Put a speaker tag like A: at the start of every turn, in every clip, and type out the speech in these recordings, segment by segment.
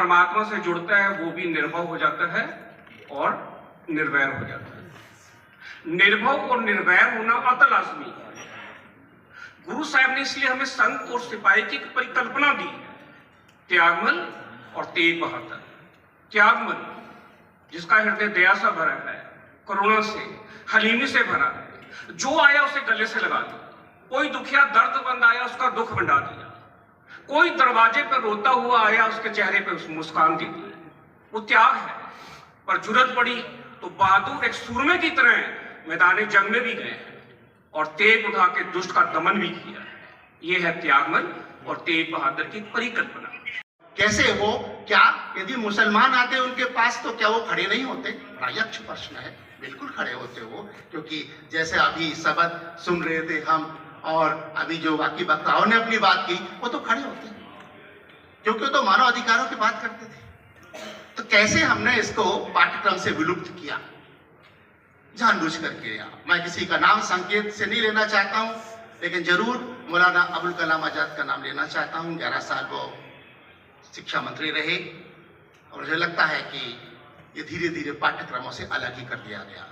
A: परमात्मा से जुड़ता है वो भी निर्भव हो जाता है और निर्वैर हो जाता है। निर्भव और निर्वैर होना अति लाजमी है। गुरु साहब ने इसलिए हमें संत और सिपाही की परिकल्पना दी है, त्यागमल और तेज बहादुर। त्यागमल जिसका हृदय दया से भरा है, करुणा से, हलीमी से भरा है, जो आया उसे गले से लगा दिया। कोई दुखिया दर्दमंद आया उसका दुख बंटा दिया, कोई दरवाजे पर रोता हुआ आया उसके चेहरे पर मुस्कान दी दी। वो त्याग है। पर जरूरत पड़ी तो बहादुर एक सूरमे की तरह मैदान जंग में भी गए और तेग उठा के दुष्ट का दमन भी किया। ये है त्यागमल और तेग बहादुर की परिकल्पना।
B: कैसे वो, क्या यदि मुसलमान आते उनके पास तो क्या वो खड़े नहीं होते? बड़ा ही अच्छा प्रश्न है। बिल्कुल खड़े होते वो, क्योंकि जैसे अभी शब्द सुन रहे थे हम और अभी जो बाकी वक्ताओं ने अपनी बात की, वो तो खड़े होते, क्योंकि वो तो मानव अधिकारों की बात करते थे। तो कैसे हमने इसको पाठ्यक्रम से विलुप्त किया जानबूझ करके? मैं किसी का नाम संकेत से नहीं लेना चाहता हूं, लेकिन जरूर मौलाना अबुल कलाम आजाद का नाम लेना चाहता हूं। 11 साल वो शिक्षा मंत्री रहे और मुझे लगता है कि ये धीरे धीरे पाठ्यक्रमों से अलग ही कर दिया गया।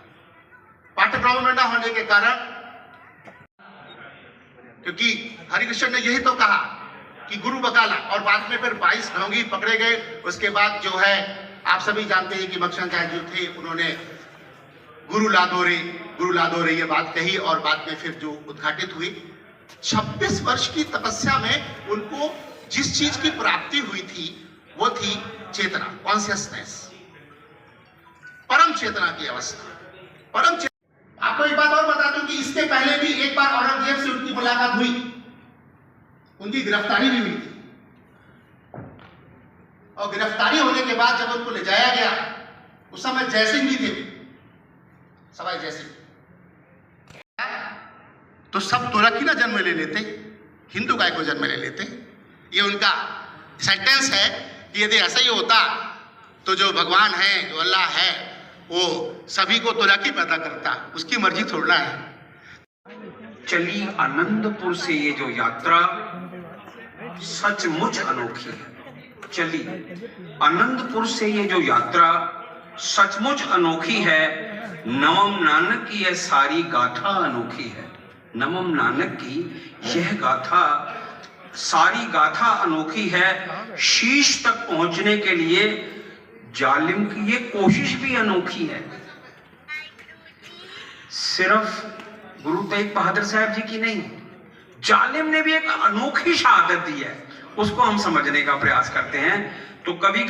B: पाठ्यक्रमों में न होने के कारण, क्योंकि हरिकृष्ण ने यही तो कहा कि गुरु बकाला, और बाद में फिर 22 ढोंगी पकड़े गए। उसके बाद जो है आप सभी जानते हैं कि मक्संचार्य जो थे उन्होंने गुरु लादोरे ये बात कही और बाद में फिर जो उद्घाटित हुई 26 वर्ष की तपस्या में उनको जिस चीज की प्राप्ति हुई थी वो थी चेतना, कॉन्शियसनेस, परम चेतना की अवस्था। आपको एक बात और बता दूं कि इसके पहले भी एक बार औरंगजेब से उनकी मुलाकात हुई, उनकी गिरफ्तारी भी हुई थी। और गिरफ्तारी होने के बाद जब उनको ले जाया गया, उस समय जयसिंह भी थे, सवाई जयसिंह। तो सब तुरक ही ना जन्म ले लेते, हिंदू गाय को जन्म ले लेते। ये उनका सेंटेंस है कि यदि ऐसा ही होता तो जो भगवान है, जो अल्लाह है, वो सभी को तुरक ही पैदा करता, उसकी मर्जी थोड़ना है।
A: चली आनंदपुर से ये जो यात्रा सचमुच अनोखी है। चली आनंदपुर से ये जो यात्रा सचमुच अनोखी है। नवम नानक की यह सारी गाथा अनोखी है। नवम नानक की यह गाथा, सारी गाथा अनोखी है। शीश तक पहुंचने के लिए जालिम की ये कोशिश भी अनोखी है। सिर्फ गुरु तेग बहादुर साहब जी की नहीं, जालिम ने भी एक अनोखी शहादत दी है, उसको हम समझने का प्रयास करते हैं। तो कभी